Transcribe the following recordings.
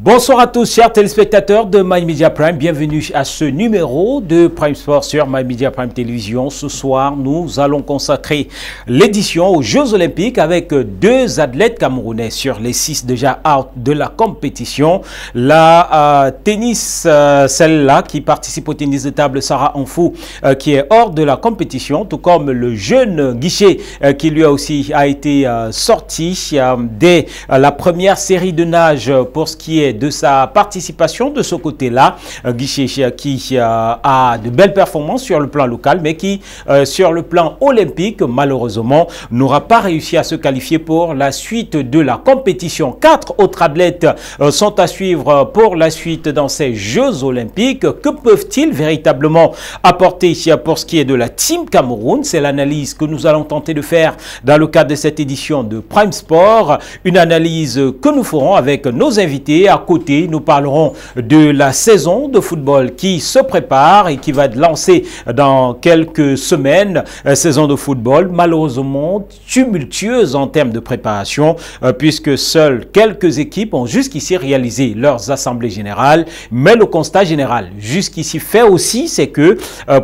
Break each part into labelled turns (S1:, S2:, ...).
S1: Bonsoir à tous, chers téléspectateurs de My Media Prime. Bienvenue à ce numéro de Prime Sport sur My Media Prime Télévision. Ce soir, nous allons consacrer l'édition aux Jeux Olympiques avec deux athlètes camerounais sur les 6 déjà out de la compétition. La tennis, celle-là qui participe au tennis de table, Sarah Anfou, qui est hors de la compétition, tout comme le jeune Guichet qui lui aussi a été sorti dès la première série de nage pour ce qui est de sa participation de ce côté-là. Guichet qui a de belles performances sur le plan local, mais qui, sur le plan olympique, malheureusement, n'aura pas réussi à se qualifier pour la suite de la compétition. 4 autres athlètes sont à suivre pour la suite dans ces Jeux Olympiques. Que peuvent-ils véritablement apporter pour ce qui est de la Team Cameroun? C'est l'analyse que nous allons tenter de faire dans le cadre de cette édition de Prime Sport. Une analyse que nous ferons avec nos invités. À côté, nous parlerons de la saison de football qui se prépare et qui va être lancée dans quelques semaines. Saison de football malheureusement tumultueuse en termes de préparation puisque seules quelques équipes ont jusqu'ici réalisé leurs assemblées générales. Mais le constat général jusqu'ici fait aussi, c'est que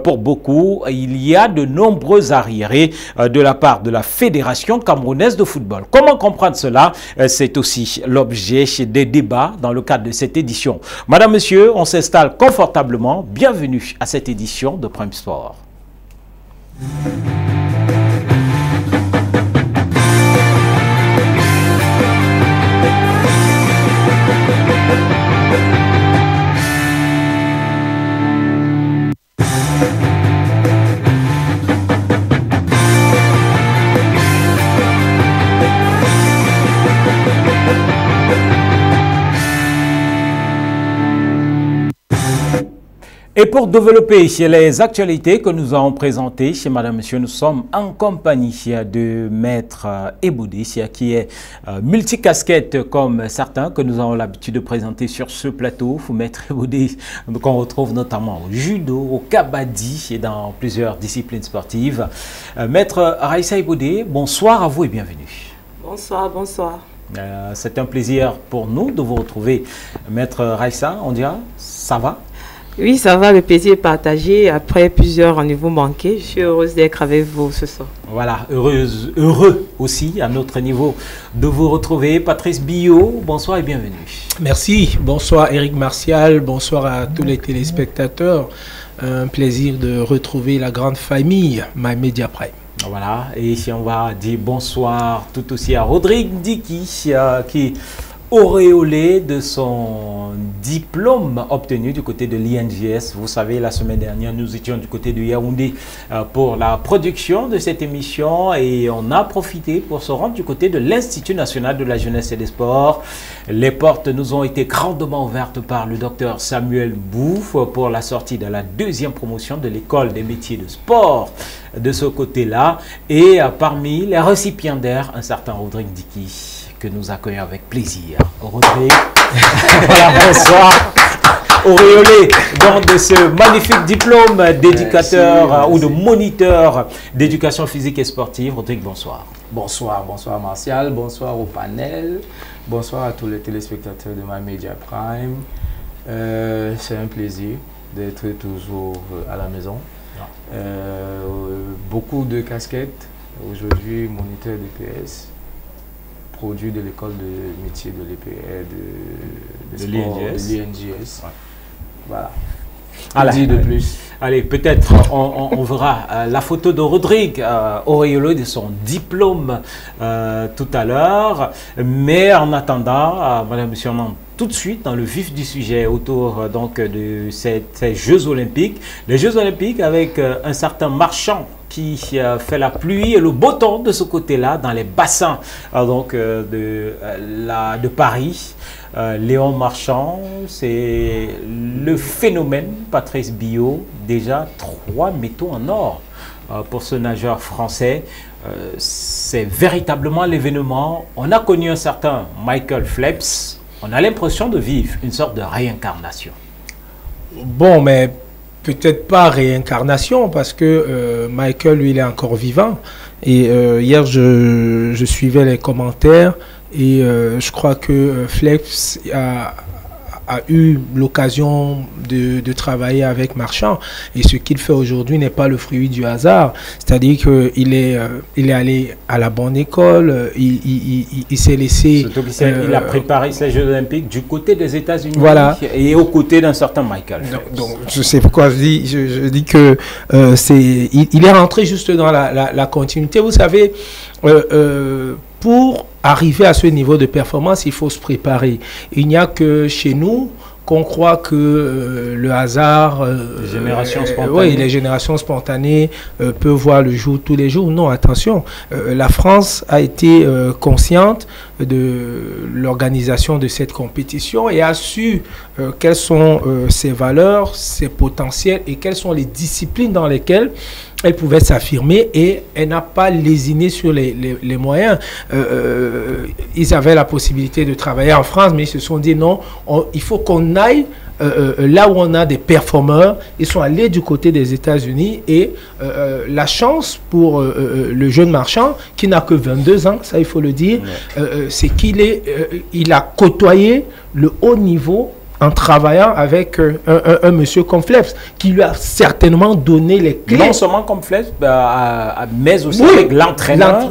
S1: pour beaucoup, il y a de nombreux arriérés de la part de la Fédération camerounaise de football. Comment comprendre cela? C'est aussi l'objet des débats dans le cadre de cette édition. Madame, Monsieur, on s'installe confortablement. Bienvenue à cette édition de Prime Sport. Et pour développer les actualités que nous avons présentées chez Madame Monsieur, nous sommes en compagnie de Maître Eboudé, qui est multicasquette comme certains que nous avons l'habitude de présenter sur ce plateau. Maître Eboudé, qu'on retrouve notamment au judo, au kabaddi et dans plusieurs disciplines sportives. Maître Raissa Eboudé, bonsoir à vous et bienvenue.
S2: Bonsoir, bonsoir.
S1: C'est un plaisir pour nous de vous retrouver. Maître Raissa, on dirait, ça va?
S2: Oui, ça va, le plaisir est partagé. Après plusieurs rendez-vous manqués, je suis heureuse d'être avec vous ce soir.
S1: Voilà, heureux aussi à notre niveau de vous retrouver. Patrice Billot, bonsoir et bienvenue.
S3: Merci, bonsoir Eric Martial, bonsoir à tous les téléspectateurs. Un plaisir de retrouver la grande famille My Media Prime.
S1: Voilà, et ici on va dire bonsoir tout aussi à Rodrigue Diki qui auréolé de son diplôme obtenu du côté de l'INJS. Vous savez, la semaine dernière, nous étions du côté de Yaoundé pour la production de cette émission et on a profité pour se rendre du côté de l'Institut national de la jeunesse et des sports. Les portes nous ont été grandement ouvertes par le docteur Samuel Bouffe pour la sortie de la 2e promotion de l'école des métiers de sport de ce côté-là. Et parmi les récipiendaires, un certain Rodrigue Diki, que nous accueillons avec plaisir. Rodrigue, voilà, bonsoir. Auréolé donc de ce magnifique diplôme d'éducateur ou de moniteur d'éducation physique et sportive. Rodrigue, bonsoir.
S4: Bonsoir, bonsoir Martial, bonsoir au panel, bonsoir à tous les téléspectateurs de My Media Prime. C'est un plaisir d'être toujours à la maison. Beaucoup de casquettes. Aujourd'hui, moniteur d'EPS. Produit de l'école de métier de l'INJS. Ouais. Voilà.
S1: Allez, de plus. Allez, peut-être on verra la photo de Rodrigue auréolé de son diplôme tout à l'heure. Mais en attendant, Madame, Monsieur, on entre tout de suite dans le vif du sujet autour donc de ces Jeux Olympiques. Les Jeux Olympiques avec un certain Marchand qui fait la pluie et le beau temps de ce côté-là dans les bassins donc de Paris. Léon Marchand, c'est le phénomène. Patrice Billot, déjà 3 métaux en or pour ce nageur français. C'est véritablement l'événement. On a connu un certain Michael Phelps. On a l'impression de vivre une sorte de réincarnation.
S3: Bon, mais peut-être pas réincarnation parce que Michael, lui, il est encore vivant. Et hier, je suivais les commentaires et je crois que Phelps a eu l'occasion de travailler avec Marchand. Et ce qu'il fait aujourd'hui n'est pas le fruit du hasard. C'est-à-dire qu'il est allé à la bonne école, il s'est laissé...
S1: il a préparé ces Jeux Olympiques du côté des États-Unis,
S3: voilà,
S1: et aux côtés d'un certain Michael Phelps.
S3: Donc, je sais pourquoi je dis que il est rentré juste dans la continuité. Vous savez, pour arriver à ce niveau de performance, il faut se préparer. Il n'y a que chez nous qu'on croit que le hasard, les générations spontanées peuvent voir le jour tous les jours. Non, attention, la France a été consciente de l'organisation de cette compétition et a su quelles sont ses valeurs, ses potentiels et quelles sont les disciplines dans lesquelles elle pouvait s'affirmer, et elle n'a pas lésiné sur les moyens. Ils avaient la possibilité de travailler en France, mais ils se sont dit non, il faut qu'on aille là où on a des performeurs. Ils sont allés du côté des États-Unis, et la chance pour le jeune Marchand, qui n'a que 22 ans, ça il faut le dire, c'est qu'il a côtoyé le haut niveau en travaillant avec un monsieur comme Phelps, qui lui a certainement donné les clés.
S1: Non seulement comme Phelps, mais aussi avec l'entraîneur.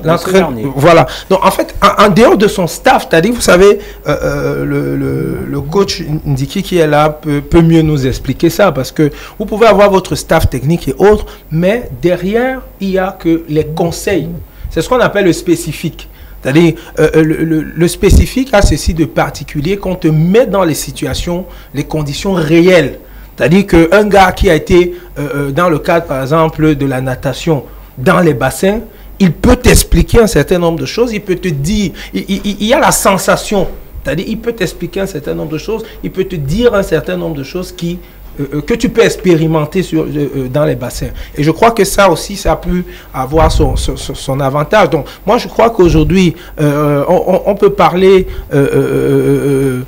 S3: Voilà. Donc en fait, en dehors de son staff, c'est-à-dire, vous savez, le coach Ndiki qui est là peut mieux nous expliquer ça, parce que vous pouvez avoir votre staff technique et autres, mais derrière, il n'y a que les conseils. C'est ce qu'on appelle le spécifique. C'est-à-dire, le spécifique a ceci de particulier, qu'on te met dans les situations, les conditions réelles. C'est-à-dire qu'un gars qui a été, dans le cadre, par exemple, de la natation, dans les bassins, il peut t'expliquer un certain nombre de choses, il peut te dire, il y a la sensation. C'est-à-dire, il peut t'expliquer un certain nombre de choses, il peut te dire un certain nombre de choses que tu peux expérimenter dans les bassins. Et je crois que ça aussi, ça a pu avoir son avantage. Donc, moi, je crois qu'aujourd'hui, on peut parler de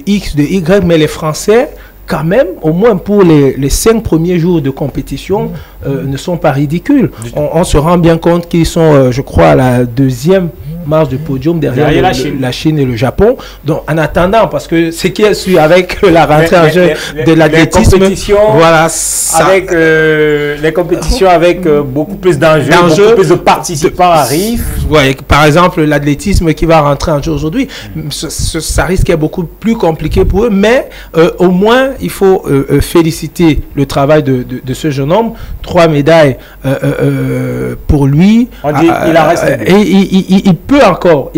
S3: X, de Y, mais les Français, quand même, au moins pour les 5 premiers jours de compétition, ne sont pas ridicules. On se rend bien compte qu'ils sont, je crois, à la 2e marche de podium derrière la Chine et le Japon. Donc, en attendant, parce que ce qui est su avec la rentrée en jeu de l'athlétisme, voilà,
S1: les compétitions avec beaucoup plus d'enjeux, beaucoup plus de participants arrivent.
S3: Ouais, par exemple, l'athlétisme qui va rentrer en jeu aujourd'hui, ça risque d'être beaucoup plus compliqué pour eux, mais au moins, il faut féliciter le travail de ce jeune homme. 3 médailles pour lui.
S1: On dit, il en reste
S3: et il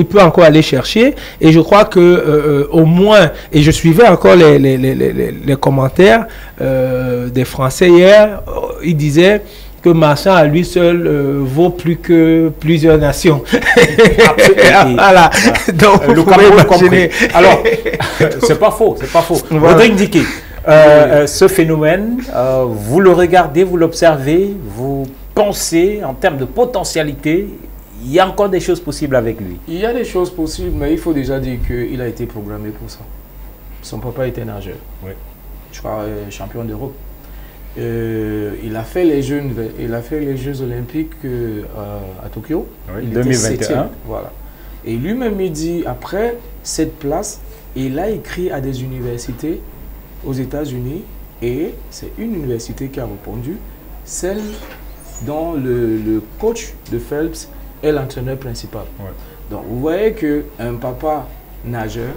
S3: peut encore aller chercher, et je crois que au moins, et je suivais encore les commentaires des Français hier, ils disaient que Marchand à lui seul vaut plus que plusieurs nations. Voilà. Donc,
S1: le Cameroun compris. Alors, c'est pas faux. Voilà. Rodrigue Ndiki, ce phénomène, vous le regardez, vous l'observez, vous pensez en termes de potentialité, il y a encore des choses possibles avec lui.
S4: Il y a des choses possibles, mais il faut déjà dire qu'il a été programmé pour ça. Son papa était nageur. Oui. Je crois champion d'Europe. Il a fait les Jeux Olympiques à Tokyo. Oui, il 2021. Voilà. Et lui-même, il dit, après cette place, il a écrit à des universités aux États-Unis, et c'est une université qui a répondu, celle dont le coach de Phelps est l'entraîneur principal. Ouais. Donc, vous voyez qu'un papa nageur,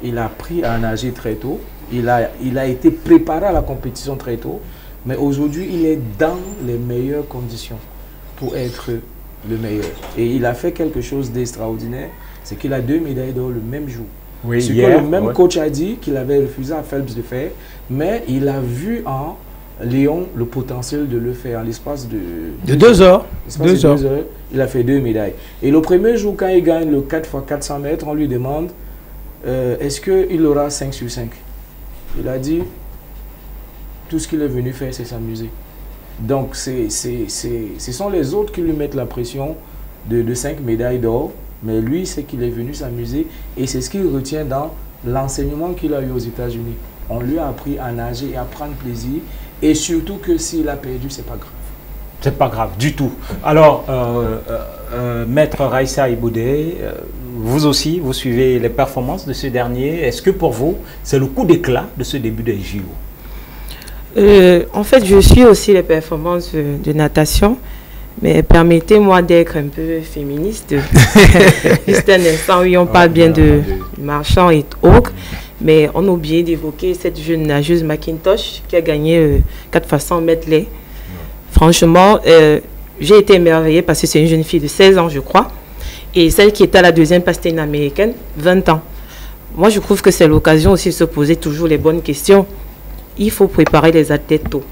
S4: il a appris à nager très tôt, il a été préparé à la compétition très tôt, mais aujourd'hui, il est dans les meilleures conditions pour être le meilleur. Et il a fait quelque chose d'extraordinaire, c'est qu'il a 2 médailles d'or le même jour. Oui, ce que le même coach a dit qu'il avait refusé à Phelps de faire, mais il a vu en Léon le potentiel de le faire en l'espace de
S3: 2 heures.
S4: 2 heures. Il a fait 2 médailles. Et le premier jour, quand il gagne le 4x400 mètres, on lui demande est-ce qu'il aura 5 sur 5. Il a dit tout ce qu'il est venu faire, c'est s'amuser. Donc, ce sont les autres qui lui mettent la pression de 5 médailles d'or, mais lui, c'est qu'il est venu s'amuser, et c'est ce qu'il retient dans l'enseignement qu'il a eu aux États-Unis. On lui a appris à nager et à prendre plaisir, et surtout que s'il a perdu, c'est pas grave.
S1: C'est pas grave du tout. Alors, Maître Raissa Iboudé, vous aussi, vous suivez les performances de ce dernier. Est-ce que pour vous, c'est le coup d'éclat de ce début des JO?
S2: En fait, je suis aussi les performances de natation, mais permettez-moi d'être un peu féministe. Juste un instant, oui, on parle bien de Marchand et autres, mais on a oublié d'évoquer cette jeune nageuse McIntosh qui a gagné 4 fois 100 mètres lait. Franchement, j'ai été émerveillée parce que c'est une jeune fille de 16 ans, je crois, et celle qui était à la deuxième place, c'était une américaine, 20 ans. Moi, je trouve que c'est l'occasion aussi de se poser toujours les bonnes questions. Il faut préparer les athlètes tôt.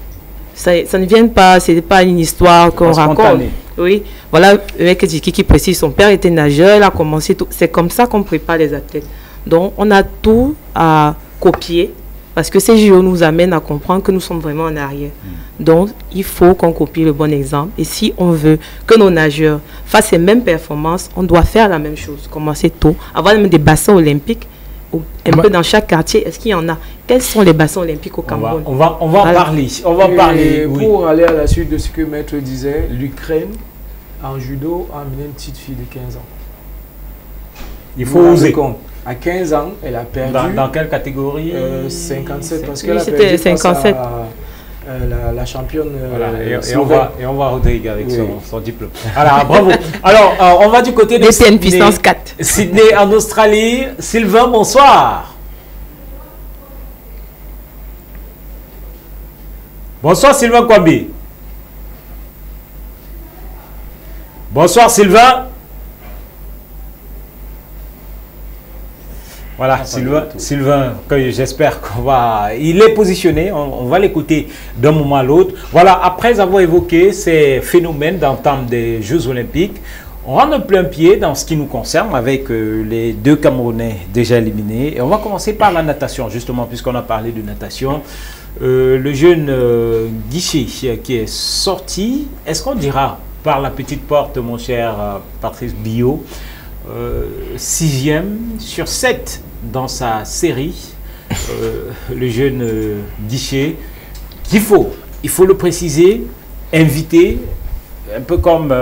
S2: Ça ne vient pas, ce n'est pas une histoire qu'on raconte. Oui, voilà, le mec qui précise, son père était nageur, il a commencé tout. C'est comme ça qu'on prépare les athlètes. Donc, on a tout à copier parce que ces JO nous amènent à comprendre que nous sommes vraiment en arrière. Donc, il faut qu'on copie le bon exemple. Et si on veut que nos nageurs fassent les mêmes performances, on doit faire la même chose, commencer tôt, avoir même des bassins olympiques. Un peu dans chaque quartier, est-ce qu'il y en a? Quels sont les bassins olympiques au Cameroun?
S1: On va en parler. On va parler.
S4: Pour aller à la suite de ce que Maître disait, l'Ukraine, en judo, a amené une petite fille de 15 ans. Il faut oser. À 15 ans, elle a perdu.
S1: Dans quelle catégorie?
S4: 57, parce que
S2: oui, c'était 57.
S4: La championne.
S1: Et on va Rodrigue avec son diplôme. Alors, bravo. Alors, on va du côté de
S2: Sydney, puissance 4.
S1: Sydney en Australie. Sylvain, bonsoir. Bonsoir Sylvain Kwambi. Bonsoir Sylvain. Voilà, Sylvain, j'espère qu'on va... Il est positionné, on va l'écouter d'un moment à l'autre. Voilà, après avoir évoqué ces phénomènes d'entame des Jeux Olympiques, on rentre un plein pied dans ce qui nous concerne avec les 2 Camerounais déjà éliminés. Et on va commencer par la natation, justement, puisqu'on a parlé de natation. Le jeune Guichet qui est sorti, est-ce qu'on dira par la petite porte, mon cher Patrice Biot, 6e sur 7 dans sa série, le jeune Guichet, qu'il faut, il faut le préciser, invité, un peu comme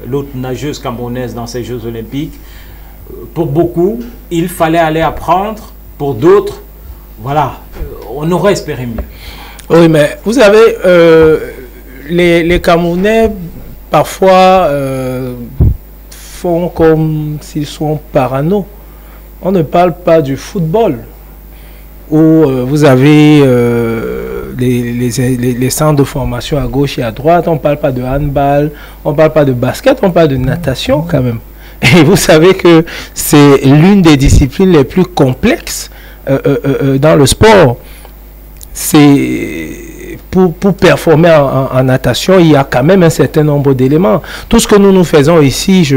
S1: l'autre nageuse camerounaise dans ces Jeux Olympiques. Pour beaucoup, il fallait aller apprendre, pour d'autres, voilà, on aurait espéré mieux.
S3: Oui, mais vous savez, les Camerounais, parfois, font comme s'ils sont parano. On ne parle pas du football, où vous avez les centres de formation à gauche et à droite. On ne parle pas de handball, on ne parle pas de basket, on parle de natation quand même. Et vous savez que c'est l'une des disciplines les plus complexes dans le sport. C'est... Pour performer en natation, il y a quand même un certain nombre d'éléments. Tout ce que nous faisons ici,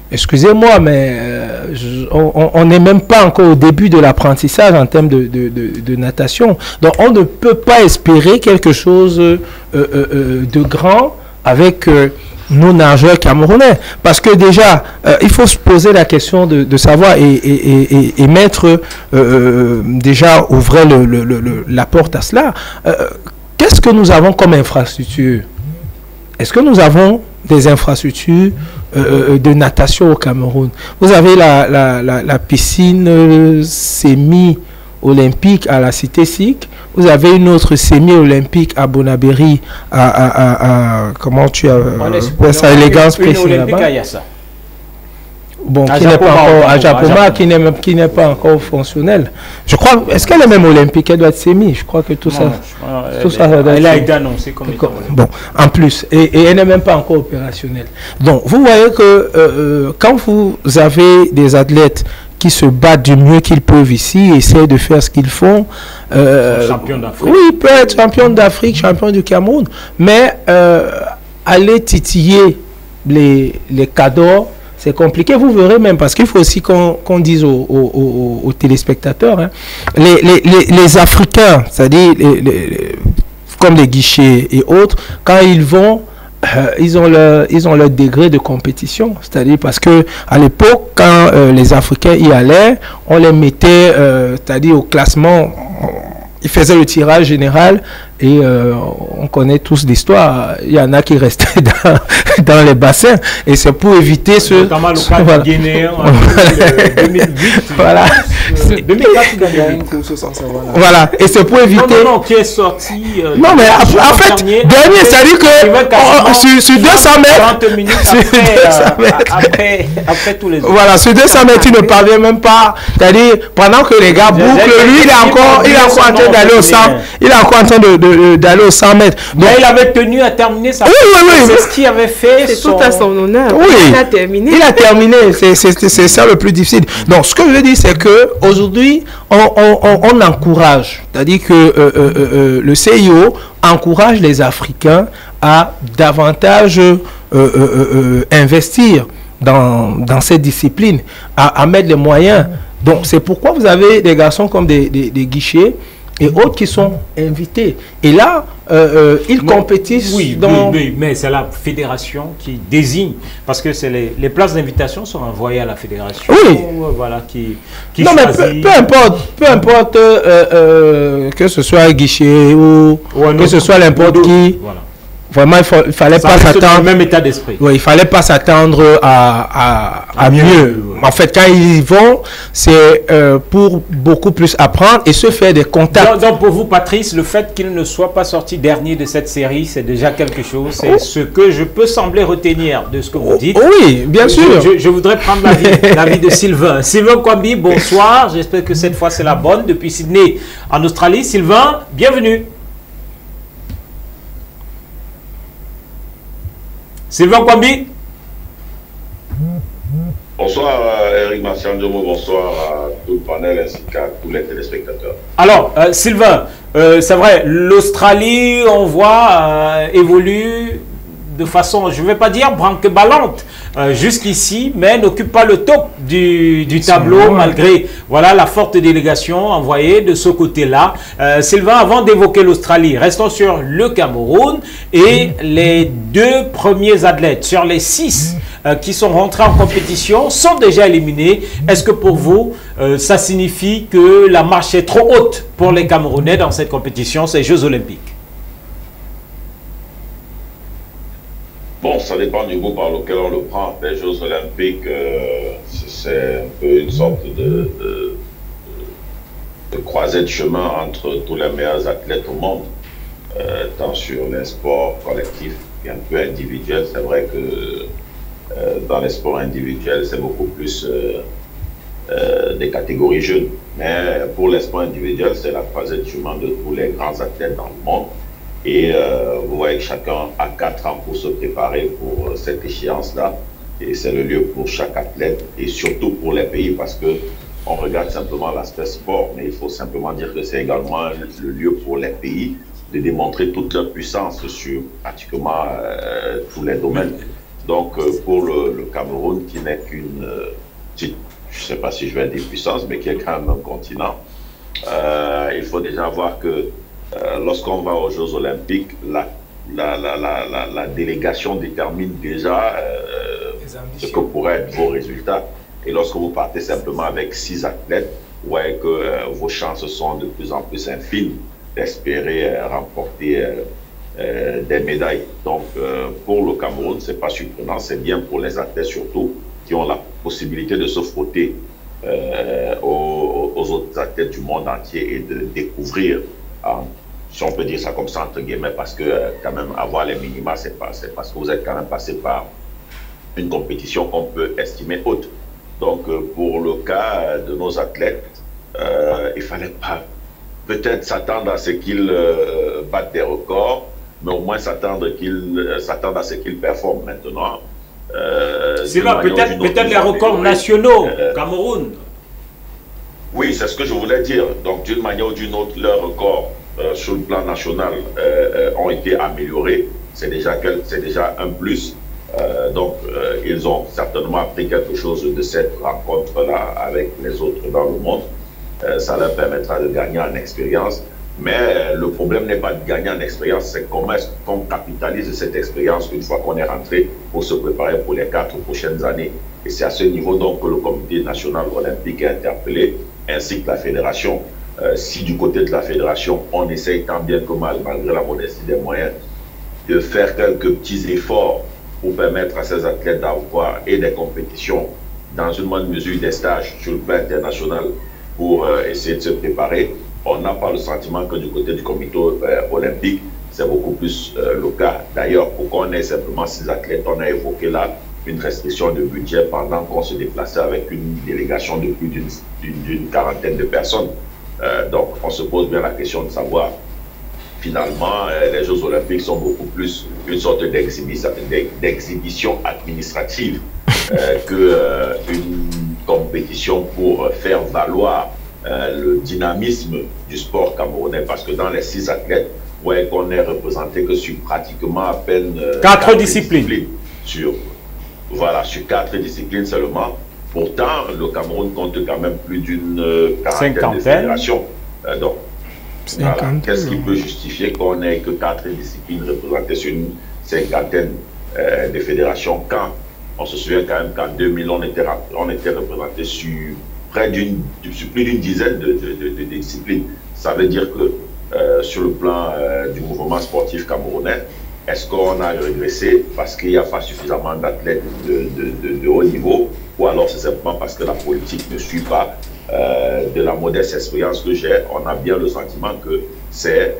S3: excusez-moi, mais on n'est même pas encore au début de l'apprentissage en termes de natation. Donc, on ne peut pas espérer quelque chose de grand avec nos nageurs camerounais. Parce que déjà, il faut se poser la question de savoir et mettre, déjà, ouvrir la porte à cela. Qu'est-ce que nous avons comme infrastructure? Est-ce que nous avons des infrastructures de natation au Cameroun? Vous avez la piscine semi-olympique à la Cité SIC. Vous avez une autre semi-olympique à Bonabéry, comment tu as... sa élégance précise là-bas. Bon, qui n'est pas encore à Japoma, qui n'est pas encore fonctionnel. Je crois, est-ce qu'elle est même olympique? Elle doit être sémi. Je crois que tout ça
S1: elle a été annoncée comme
S3: bon, en plus, et elle n'est même pas encore opérationnelle. Donc, vous voyez que quand vous avez des athlètes qui se battent du mieux qu'ils peuvent ici, essayent de faire ce qu'ils font.
S1: Champion d'Afrique.
S3: Oui, il peut être champion d'Afrique, champion du Cameroun, mais aller titiller les cadors, c'est compliqué. Vous verrez même, parce qu'il faut aussi qu'on dise aux téléspectateurs, hein, les Africains, c'est-à-dire comme les Guichets et autres, quand ils vont, ils ont leur degré de compétition. C'est-à-dire parce que à l'époque, quand les Africains y allaient, on les mettait, c'est-à-dire au classement, ils faisaient le tirage général, Et on connaît tous l'histoire. Il y en a qui restaient dans les bassins. Et c'est pour éviter ce...
S1: Notamment le cas
S3: voilà.
S1: guinéen en 2008.
S3: Voilà.
S1: 2004 gagné.
S3: Voilà. Et c'est pour éviter...
S1: Non, qui est sorti...
S3: non, mais en fait, dernier, c'est-à-dire que sur 200 mètres...
S1: 30 minutes après tous les autres.
S3: Voilà, sur 200 mètres, il ne parvient même pas. C'est-à-dire, pendant que les gars bouclent, lui, il est encore en train d'aller au 100. Il est encore en train d'aller au 100 mètres. Donc,
S1: mais il avait tenu à terminer sa...
S3: Oui.
S1: C'est ce qui avait fait...
S2: C'est tout à son honneur.
S3: Oui.
S2: Il a terminé.
S3: Il a terminé. C'est ça le plus difficile. Donc, ce que je veux dire, c'est qu'aujourd'hui, on encourage. C'est-à-dire que le CIO encourage les Africains à davantage investir dans cette discipline, à mettre les moyens. Donc, c'est pourquoi vous avez des garçons comme des guichets et autres qui sont invités. Et là, ils compétissent dans...
S1: Oui, mais c'est la fédération qui désigne, parce que c'est les places d'invitation sont envoyées à la fédération.
S3: Oui.
S1: Voilà, qui
S3: non,
S1: choisit.
S3: Mais peu importe que ce soit un guichet ou que ce soit n'importe qui. Voilà. Vraiment, il fallait pas s'attendre.
S1: Même état d'esprit.
S3: Oui, il fallait pas s'attendre à mieux. En fait, quand ils y vont, c'est pour beaucoup plus apprendre et se faire des contacts.
S1: Donc pour vous, Patrice, le fait qu'il ne soit pas sorti dernier de cette série, c'est déjà quelque chose. C'est ce que je peux sembler retenir de ce que vous dites.
S3: Oui, bien sûr.
S1: Je voudrais prendre l'avis de Sylvain. Sylvain Kwambi, bonsoir. J'espère que cette fois c'est la bonne. Depuis Sydney, en Australie. Sylvain, bienvenue. Sylvain Kwambi.
S5: Bonsoir Eric Martial-Ndiomo, bonsoir à tout le panel ainsi qu'à tous les téléspectateurs.
S1: Alors, Sylvain, c'est vrai, l'Australie, on voit, évolue de façon, je ne vais pas dire branque-ballante jusqu'ici, mais n'occupe pas le top du tableau malgré voilà, la forte délégation envoyée de ce côté-là. Sylvain, avant d'évoquer l'Australie, restons sur le Cameroun et les 2 premiers athlètes sur les 6 qui sont rentrés en compétition sont déjà éliminés. Est-ce que pour vous, ça signifie que la marche est trop haute pour les Camerounais dans cette compétition, ces Jeux Olympiques?
S5: Bon, ça dépend du goût par lequel on le prend. Les Jeux Olympiques, c'est un peu une sorte de croisée de chemin entre tous les meilleurs athlètes au monde, tant sur les sports collectifs qu'un peu individuels. C'est vrai que dans les sports individuels, c'est beaucoup plus des catégories jeunes. Mais pour les sports individuels, c'est la croisée de chemin de tous les grands athlètes dans le monde. Et vous voyez que chacun a 4 ans pour se préparer pour cette échéance-là. Et c'est le lieu pour chaque athlète et surtout pour les pays parce que on regarde simplement l'aspect sport, mais il faut simplement dire que c'est également le lieu pour les pays de démontrer toute leur puissance sur pratiquement tous les domaines. Donc pour le Cameroun qui n'est qu'une petite, je ne sais pas si je vais dire puissance, mais qui est quand même un continent, il faut déjà voir que lorsqu'on va aux Jeux Olympiques, la délégation détermine déjà ce que pourraient être vos résultats. Et lorsque vous partez simplement avec 6 athlètes, vous voyez que vos chances sont de plus en plus infimes d'espérer remporter des médailles. Donc pour le Cameroun, ce n'est pas surprenant, c'est bien pour les athlètes surtout qui ont la possibilité de se frotter aux autres athlètes du monde entier et de découvrir, si on peut dire ça comme ça entre guillemets, parce que quand même avoir les minima, c'est parce que vous êtes quand même passé par une compétition qu'on peut estimer haute. Donc pour le cas de nos athlètes, il ne fallait pas peut-être s'attendre à ce qu'ils battent des records, mais au moins s'attendre à ce qu'ils performent maintenant.
S1: C'est là peut-être les records nationaux au Cameroun.
S5: Oui, c'est ce que je voulais dire. Donc d'une manière ou d'une autre, leurs records sur le plan national ont été améliorés. C'est déjà un plus. Donc ils ont certainement appris quelque chose de cette rencontre-là avec les autres dans le monde. Ça leur permettra de gagner en expérience. Mais le problème n'est pas de gagner en expérience, c'est comment est-ce qu'on capitalise cette expérience une fois qu'on est rentré pour se préparer pour les 4 prochaines années. Et c'est à ce niveau donc que le comité national olympique est interpellé, ainsi que la fédération. si du côté de la fédération, on essaye tant bien que mal, malgré la modestie des moyens, de faire quelques petits efforts pour permettre à ces athlètes d'avoir et des compétitions, dans une bonne mesure des stages sur le plan international pour essayer de se préparer, on n'a pas le sentiment que du côté du comité olympique, c'est beaucoup plus le cas. D'ailleurs, pour qu'on ait simplement 6 athlètes, on a évoqué là une restriction de budget pendant qu'on se déplaçait avec une délégation de plus d'une quarantaine de personnes. Donc, on se pose bien la question de savoir, finalement, les Jeux Olympiques sont beaucoup plus une sorte d'exhibition administrative qu'une compétition pour faire valoir le dynamisme du sport camerounais. Parce que dans les 6 athlètes, ouais, qu'on est représenté que sur pratiquement à peine
S1: 4 disciplines.
S5: Sur 4 disciplines seulement. Pourtant, le Cameroun compte quand même plus d'une quarantaine de fédérations. Donc, voilà. Qu'est-ce qui peut justifier qu'on n'ait que 4 disciplines représentées sur une cinquantaine de fédérations, quand on se souvient quand même qu'en 2000, on était représenté sur plus d'une dizaine de disciplines. Ça veut dire que sur le plan du mouvement sportif camerounais, est-ce qu'on a régressé parce qu'il n'y a pas suffisamment d'athlètes de haut niveau, ou alors c'est simplement parce que la politique ne suit pas? De la modeste expérience que j'ai, on a bien le sentiment que c'est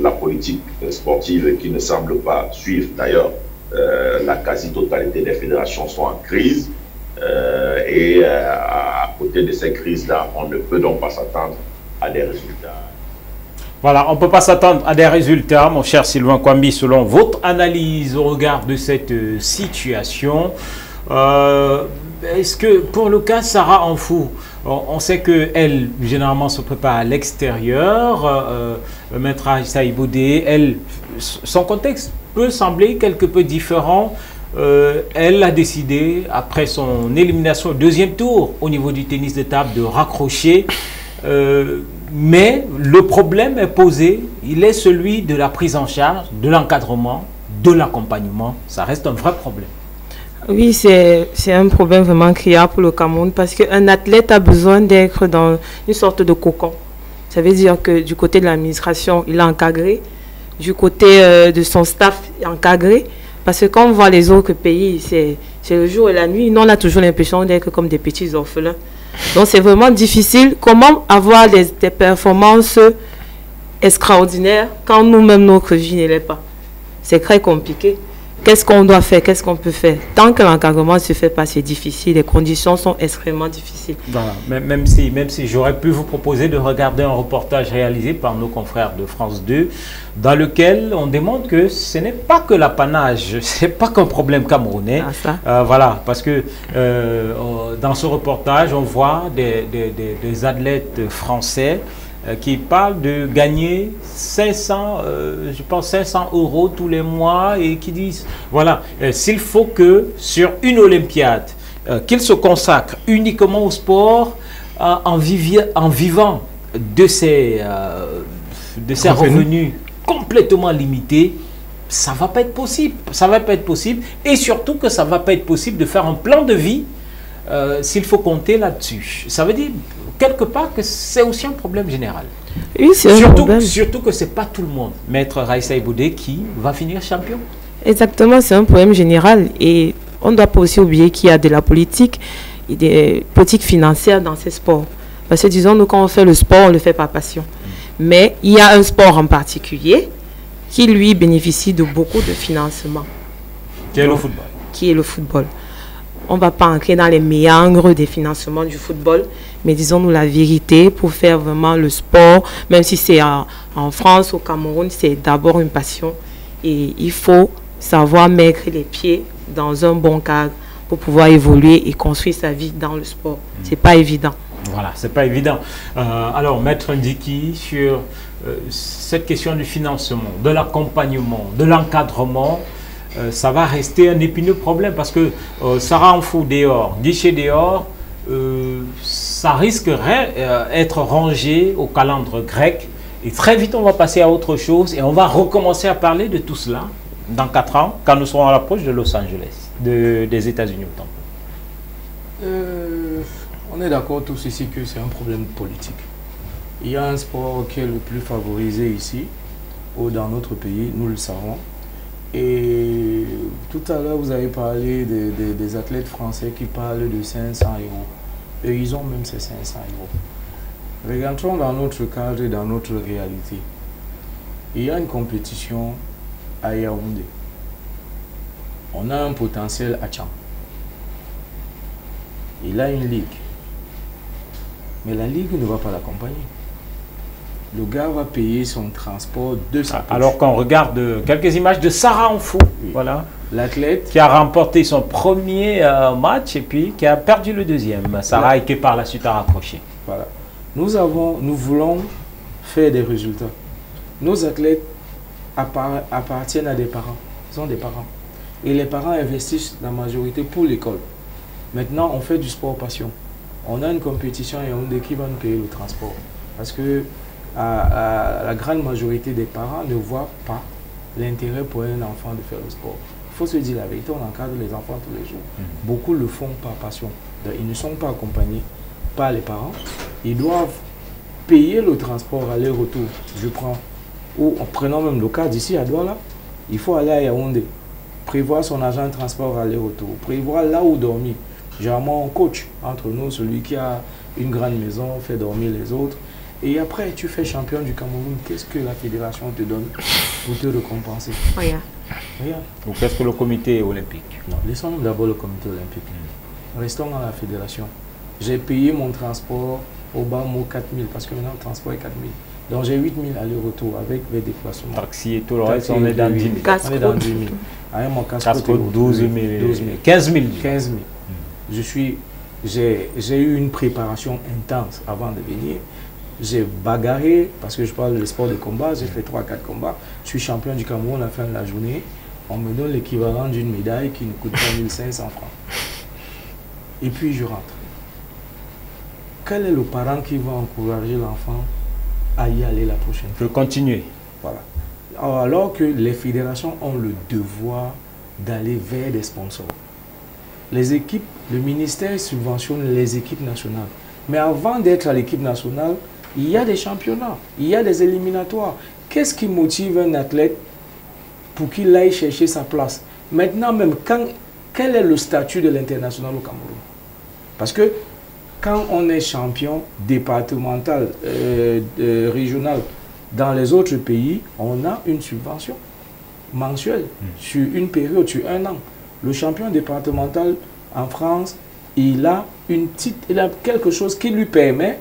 S5: la politique sportive qui ne semble pas suivre. D'ailleurs, la quasi-totalité des fédérations sont en crise et à côté de ces crises-là, on ne peut donc pas s'attendre à des résultats.
S1: Voilà, on ne peut pas s'attendre à des résultats, mon cher Sylvain Kwambi, selon votre analyse au regard de cette situation. Est-ce que pour le cas Sarah Amfou, on sait qu'elle généralement se prépare à l'extérieur, Maître Aïssa Iboudé, son contexte peut sembler quelque peu différent. Elle a décidé, après son élimination au 2e tour au niveau du tennis de table, de raccrocher. Mais le problème est posé, il est celui de la prise en charge, de l'encadrement, de l'accompagnement. Ça reste un vrai problème.
S2: Oui, c'est un problème vraiment criard pour le Cameroun parce qu'un athlète a besoin d'être dans une sorte de cocon. Ça veut dire que du côté de l'administration, il est encadré, du côté de son staff, il est encadré. Parce que quand on voit les autres pays, c'est le jour et la nuit. Nous, on a toujours l'impression d'être comme des petits orphelins. Donc, c'est vraiment difficile. Comment avoir des performances extraordinaires quand nous-mêmes, notre vie ne l'est pas? C'est très compliqué. Qu'est-ce qu'on doit faire? Qu'est-ce qu'on peut faire? Tant que l'encadrement ne se fait pas, c'est difficile. Les conditions sont extrêmement difficiles.
S1: Voilà. Même si j'aurais pu vous proposer de regarder un reportage réalisé par nos confrères de France 2, dans lequel on démontre que ce n'est pas que l'apanage, ce n'est pas qu'un problème camerounais. Voilà, parce que dans ce reportage, on voit des athlètes français qui parlent de gagner 500 € tous les mois et qui disent, voilà, s'il faut que sur une Olympiade, qu'ils se consacrent uniquement au sport en vivant de ces revenus complètement limités, ça ne va pas être possible. Ça va pas être possible. Et surtout que ça ne va pas être possible de faire un plan de vie s'il faut compter là-dessus. Ça veut dire quelque part que c'est aussi un problème général.
S2: Oui, c'est un problème.
S1: Surtout que ce n'est pas tout le monde, Maître Aïssa Iboudé, qui va finir champion. Exactement,
S2: c'est un problème général. Et on ne doit pas aussi oublier qu'il y a de la politique et des politiques financières dans ces sports. Parce que disons, nous, quand on fait le sport, on ne le fait par passion. Mais il y a un sport en particulier qui, lui, bénéficie de beaucoup de financement.
S1: Qui est le football.
S2: Qui est le football. On ne va pas entrer dans les méandres des financements du football, mais disons-nous la vérité, pour faire vraiment le sport, même si c'est en France, au Cameroun, c'est d'abord une passion. Et il faut savoir mettre les pieds dans un bon cadre pour pouvoir évoluer et construire sa vie dans le sport. Ce n'est pas évident.
S1: Voilà, c'est pas évident. Alors, Maître Ndiki, sur cette question du financement, de l'accompagnement, de l'encadrement, ça va rester un épineux problème parce que Sarah Amfou dehors, guichet dehors, ça risquerait d'être rangé au calendrier grec et très vite on va passer à autre chose et on va recommencer à parler de tout cela dans 4 ans quand nous serons à l'approche de Los Angeles, des États-Unis autant.
S4: On est d'accord tous ici que c'est un problème politique. Il y a un sport qui est le plus favorisé ici, ou dans notre pays, nous le savons. Et tout à l'heure, vous avez parlé des athlètes français qui parlent de 500 €. Et ils ont même ces 500 €. Regardons dans notre cadre et dans notre réalité. Il y a une compétition à Yaoundé. On a un potentiel à Tcham. Il a une ligue. Mais la ligue ne va pas l'accompagner. Le gars va payer son transport de sa poche.
S1: Alors qu'on regarde quelques images de Sarah Amfou, oui. Voilà,
S4: l'athlète
S1: qui a remporté son premier match et puis qui a perdu le deuxième. Sarah et qui par la suite a raccroché.
S4: Voilà. Nous voulons faire des résultats. Nos athlètes appartiennent à des parents. Ils sont des parents. Et les parents investissent la majorité pour l'école. Maintenant, on fait du sport passion. On a une compétition et on dit qui va nous payer le transport. Parce que la grande majorité des parents ne voient pas l'intérêt pour un enfant de faire le sport. Il faut se dire la vérité, on encadre les enfants tous les jours. Beaucoup le font par passion. Ils ne sont pas accompagnés par les parents. Ils doivent payer le transport aller-retour. Je prends, ou en prenant même le cas d'ici à Douala, il faut aller à Yaoundé, prévoir son agent de transport aller-retour, prévoir là où dormir. Généralement, on coach entre nous, celui qui a une grande maison, fait dormir les autres. Et après, tu fais champion du Cameroun. Qu'est-ce que la fédération te donne pour te récompenser?
S2: Rien.
S4: Rien.
S1: Ou qu'est-ce que le comité olympique?
S4: Non, laissons d'abord le comité olympique. Restons dans la fédération. J'ai payé mon transport au bas mot 4 000 parce que maintenant le transport est 4 000. Donc j'ai 8 000 aller-retour avec les déplacements.
S1: Taxi et tout le reste, on est dans 10 000.
S4: On est dans 10 000. Avec mon
S1: casse-croûte, 12 000. 15 000.
S4: 15 000. J'ai eu une préparation intense avant de venir. J'ai bagarré, parce que je parle de sport de combat, j'ai fait 3-4 combats. Je suis champion du Cameroun à la fin de la journée. On me donne l'équivalent d'une médaille qui ne coûte pas 1 500 francs. Et puis je rentre. Quel est le parent qui va encourager l'enfant à y aller la prochaine fois?
S1: Je peux continuer.
S4: Voilà. Alors que les fédérations ont le devoir d'aller vers des sponsors. Les équipes, le ministère subventionne les équipes nationales. Mais avant d'être à l'équipe nationale, il y a des championnats, il y a des éliminatoires. Qu'est-ce qui motive un athlète pour qu'il aille chercher sa place? Maintenant même, quel est le statut de l'international au Cameroun? Parce que quand on est champion départemental, régional, dans les autres pays, on a une subvention mensuelle sur une période, sur 1 an. Le champion départemental en France, il a quelque chose qui lui permet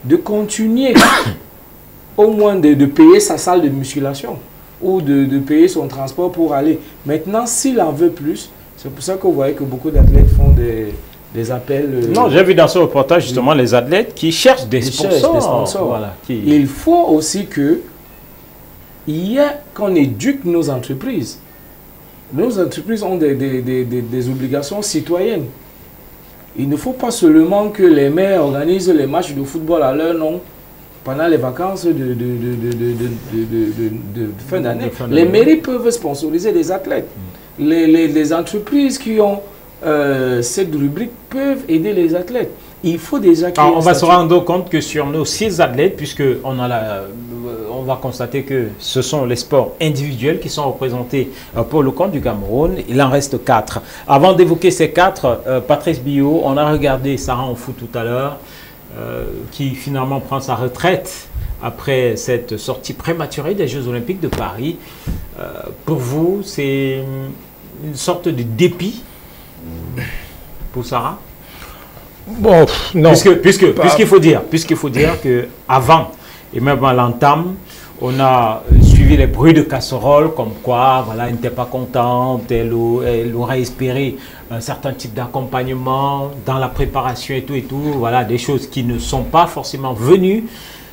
S4: de continuer au moins de payer sa salle de musculation ou de payer son transport pour aller. Maintenant, s'il en veut plus, c'est pour ça que vous voyez que beaucoup d'athlètes font des appels.
S1: Non, j'ai vu dans ce reportage justement les athlètes qui cherchent des sponsors.
S4: Voilà, il faut aussi qu'on éduque nos entreprises. Nos entreprises ont des obligations citoyennes. Il ne faut pas seulement que les maires organisent les matchs de football à leur nom pendant les vacances de fin d'année. Les mairies peuvent sponsoriser des athlètes. Les entreprises qui ont cette rubrique peuvent aider les athlètes. Il faut déjà qu'il y ait
S1: on va se rendre compte que sur nos 6 athlètes, puisque on va constater que ce sont les sports individuels qui sont représentés pour le compte du Cameroun. Il en reste 4. Avant d'évoquer ces 4, Patrice Billot, on a regardé Sarah Amfou tout à l'heure, qui finalement prend sa retraite après cette sortie prématurée des Jeux Olympiques de Paris. Pour vous, c'est une sorte de dépit pour Sarah?
S3: Bon, non.
S1: Puisqu'il faut dire qu'avant et même à l'entame, on a suivi les bruits de casserole comme quoi, voilà, elle n'était pas contente, elle aurait espéré un certain type d'accompagnement dans la préparation et tout, voilà, des choses qui ne sont pas forcément venues.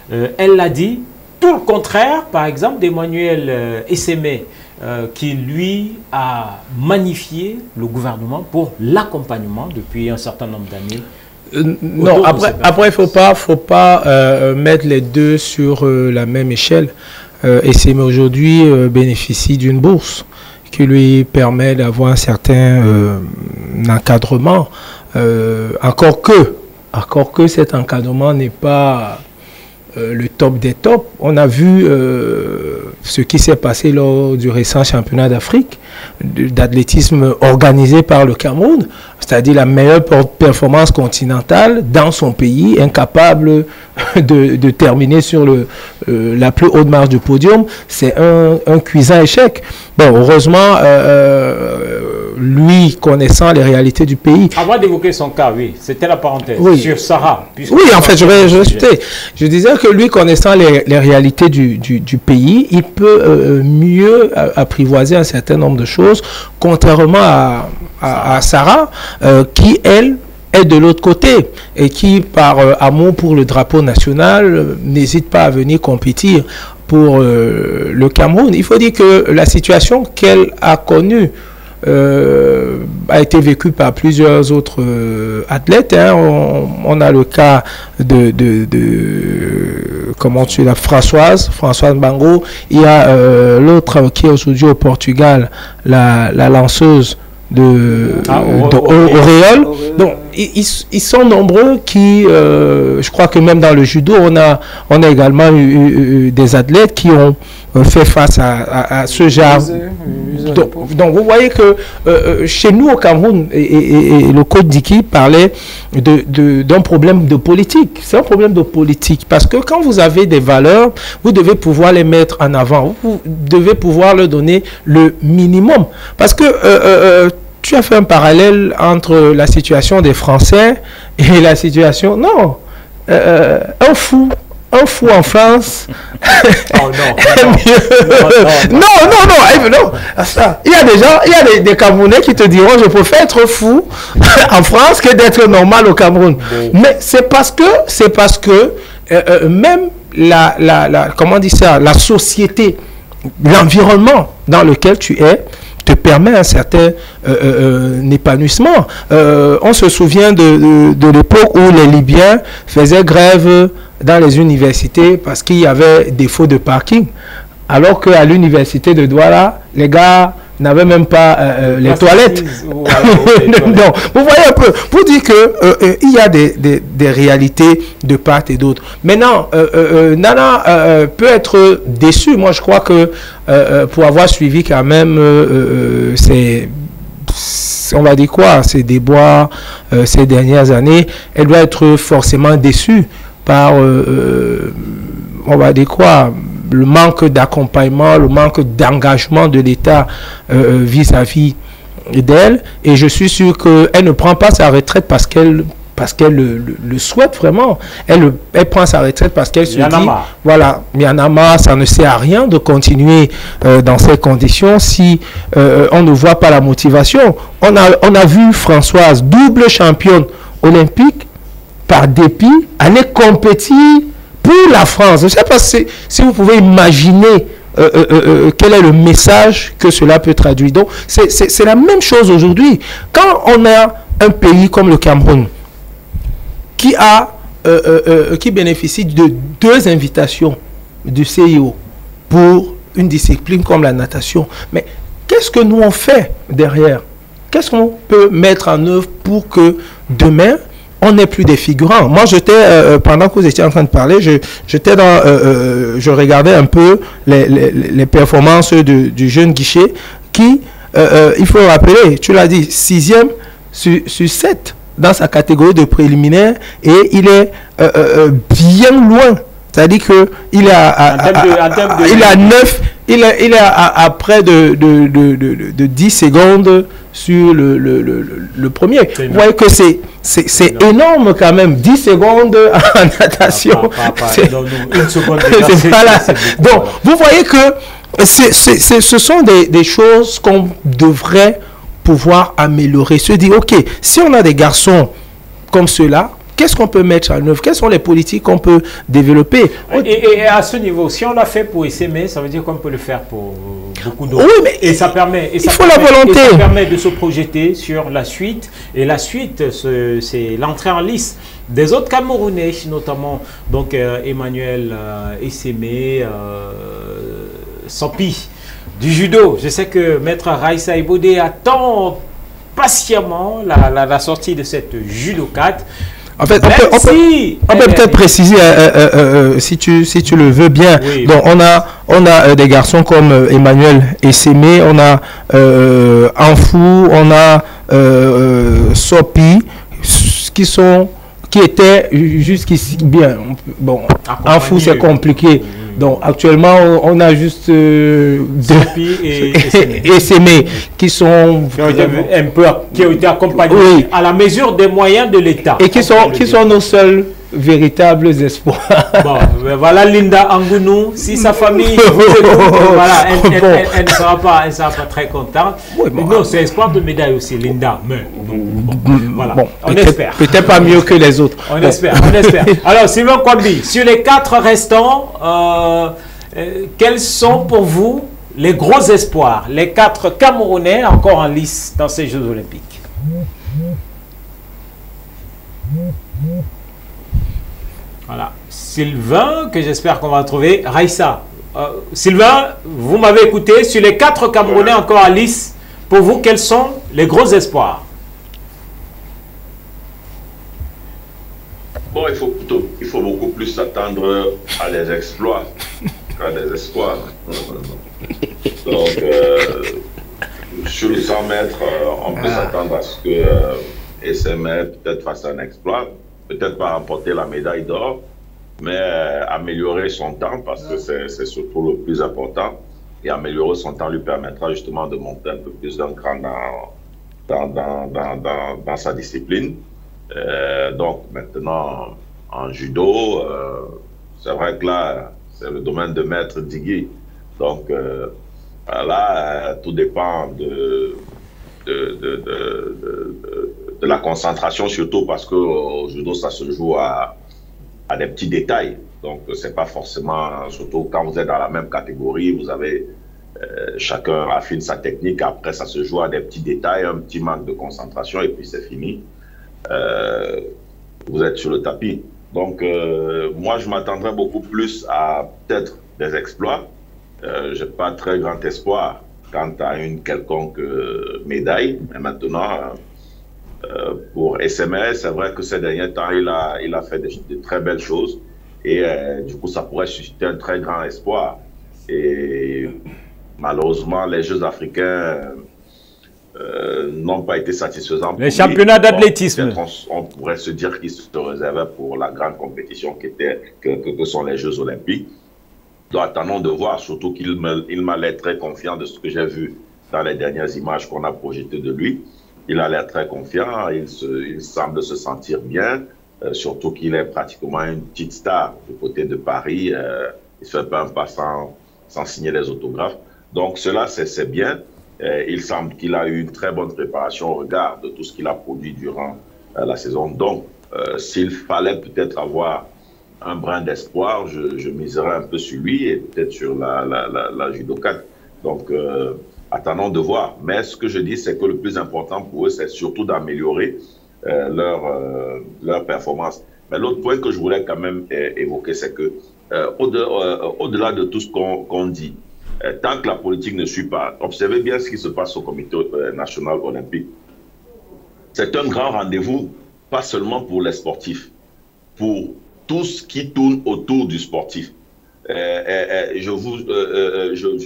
S1: Elle l'a dit, tout le contraire, par exemple, d'Emmanuel Essémé, qui lui a magnifié le gouvernement pour l'accompagnement depuis un certain nombre d'années.
S3: Non, après faut pas mettre les deux sur la même échelle. Essémé aujourd'hui bénéficie d'une bourse qui lui permet d'avoir un certain encadrement. Encore que cet encadrement n'est pas le top des tops. On a vu ce qui s'est passé lors du récent championnat d'Afrique d'athlétisme organisé par le Cameroun, c'est-à-dire la meilleure performance continentale dans son pays, incapable de terminer sur la plus haute marche du podium. C'est un cuisant échec. Bon, heureusement, lui, connaissant les réalités du pays...
S1: Avant d'évoquer son cas, oui, c'était la parenthèse,
S3: oui.
S1: sur Sarah.
S3: Oui, en fait, je disais que lui, connaissant les réalités du pays, il peut mieux apprivoiser un certain nombre de choses, contrairement à Sarah, qui, elle, est de l'autre côté et qui, par amour pour le drapeau national, n'hésite pas à venir compétir pour le Cameroun. Il faut dire que la situation qu'elle a connue a été vécue par plusieurs autres athlètes. Hein. On a le cas comment tu l'as, Françoise Bango. Il y a l'autre qui est aujourd'hui au Portugal, la lanceuse Auréole. Donc ils sont nombreux qui je crois que même dans le judo on a également eu des athlètes qui ont fait face à ce genre. Donc vous voyez que chez nous au Cameroun, et le coach Diki parlait d'un problème de politique. C'est un problème de politique parce que quand vous avez des valeurs, vous devez pouvoir les mettre en avant. Vous devez pouvoir leur donner le minimum. Parce que tu as fait un parallèle entre la situation des Français et la situation... Non, un fou en France.
S1: Oh non.
S3: Non. Il y a des gens, il y a des Camerounais qui te diront je préfère être fou en France que d'être normal au Cameroun. Mais c'est parce que même comment on dit ça, la société, l'environnement dans lequel tu es te permet un certain épanouissement. On se souvient de l'époque où les Libyens faisaient grève dans les universités parce qu'il y avait défaut de parking, alors qu'à l'université de Douala, les gars n'avaient même pas les toilettes. Donc, vous voyez un peu, pour dire que il y a des réalités de part et d'autre. Maintenant, Nana peut être déçue. Moi, je crois que pour avoir suivi quand même on va dire quoi, ces déboires ces dernières années, elle doit être forcément déçue par, on va dire quoi, le manque d'accompagnement, le manque d'engagement de l'État vis-à-vis d'elle. Et je suis sûr qu'elle ne prend pas sa retraite parce qu'elle le souhaite vraiment. Elle prend sa retraite parce qu'elle se dit, voilà, Myanmar, ça ne sert à rien de continuer dans ces conditions si on ne voit pas la motivation. On a vu Françoise, double championne olympique, par dépit, aller compétir pour la France. Je ne sais pas si vous pouvez imaginer quel est le message que cela peut traduire. Donc, c'est la même chose aujourd'hui. Quand on a un pays comme le Cameroun qui bénéficie de 2 invitations du CIO pour une discipline comme la natation, mais qu'est-ce que nous on fait derrière? Qu'est-ce qu'on peut mettre en œuvre pour que demain, on n'est plus des figurants? Moi, j'étais, pendant que vous étiez en train de parler, je regardais un peu les performances du jeune Guichet qui, il faut rappeler, tu l'as dit, 6e sur 7 dans sa catégorie de préliminaire et il est bien loin. C'est-à-dire qu'il est à 9, il est à près de 10 secondes sur le premier. Vous voyez que c'est énorme quand même. 10 secondes en natation.
S1: Une seconde.
S3: Donc, vous voyez que ce sont des choses qu'on devrait pouvoir améliorer. Se dire, ok, si on a des garçons comme ceux-là, qu'est-ce qu'on peut mettre en œuvre? Quelles sont les politiques qu'on peut développer?
S1: Et à ce niveau, si on l'a fait pour SME, ça veut dire qu'on peut le faire pour beaucoup d'autres.
S3: Oui, mais
S1: et ça permet,
S3: il faut la volonté.
S1: Et ça permet de se projeter sur la suite. Et la suite, c'est l'entrée en lice des autres Camerounais, notamment donc Emmanuel SME, Sampi du judo. Je sais que Maître Raissa Ibodé attend patiemment la sortie de cette judo 4.
S3: En fait, on peut peut-être préciser, si tu le veux bien. Oui, donc, on a des garçons comme Emmanuel Essémé, on a Anfou, on a Sopi, qui étaient jusqu'ici bien. Bon, Anfou, c'est compliqué. Donc, actuellement, on a juste Sopi et Essémé qui sont
S1: qui ont été accompagnés à la mesure des moyens de l'État.
S3: Et qui sont nos seuls véritables espoirs.
S1: Bon, voilà Linda Angounou, si sa famille voilà, elle ne sera pas très contente. Oui, bon, non, c'est espoir de médaille aussi, Linda. Mais voilà, on espère.
S3: Peut-être pas mieux que les autres.
S1: On espère, on espère. Alors, Sylvain Kwambi, sur les 4 restants, quels sont pour vous les gros espoirs, les 4 Camerounais encore en lice dans ces Jeux Olympiques? Voilà, Sylvain, que j'espère qu'on va trouver. Raïssa, Sylvain, vous m'avez écouté. Sur les 4 Camerounais encore à lice, pour vous, quels sont les gros espoirs?
S5: Bon, il faut beaucoup plus s'attendre à des exploits qu'à des espoirs. Donc, sur les 100 mètres, on peut s'attendre à ce que SMA peut-être fasse un exploit. Peut-être pas remporter la médaille d'or, mais améliorer son temps, parce que c'est surtout le plus important. Et améliorer son temps lui permettra justement de monter un peu plus d'un cran dans sa discipline. Donc maintenant, en judo, c'est vrai que là, c'est le domaine de Maître Digui. Donc là, tout dépend de la concentration, surtout parce que au judo ça se joue à des petits détails, donc c'est pas forcément, surtout quand vous êtes dans la même catégorie, vous avez chacun affine sa technique, après ça se joue à des petits détails, un petit manque de concentration et puis c'est fini, vous êtes sur le tapis. Donc moi je m'attendrais beaucoup plus à peut-être des exploits. J'ai pas très grand espoir quant à une quelconque médaille, mais maintenant pour SMS, c'est vrai que ces derniers temps, il a fait de très belles choses et du coup, ça pourrait susciter un très grand espoir. Et malheureusement, les Jeux africains n'ont pas été satisfaisants.
S1: Les championnats d'athlétisme.
S5: On pourrait se dire qu'ils se réservaient pour la grande compétition que sont les Jeux olympiques. Donc, attendons de voir, surtout qu'il m'a l'air très confiant de ce que j'ai vu dans les dernières images qu'on a projetées de lui. Il a l'air très confiant, il semble se sentir bien, surtout qu'il est pratiquement une petite star du côté de Paris. Il ne fait pas un pas sans signer les autographes. Donc cela, c'est bien. Il semble qu'il a eu une très bonne préparation au regard de tout ce qu'il a produit durant la saison. Donc, s'il fallait peut-être avoir un brin d'espoir, je miserais un peu sur lui et peut-être sur la judokate. Donc, attendons de voir. Mais ce que je dis, c'est que le plus important pour eux, c'est surtout d'améliorer leur performance. Mais l'autre point que je voulais quand même évoquer, c'est que au-delà de tout ce qu'on dit, tant que la politique ne suit pas, observez bien ce qui se passe au Comité national olympique. C'est un grand rendez-vous, pas seulement pour les sportifs, pour tout ce qui tourne autour du sportif. Je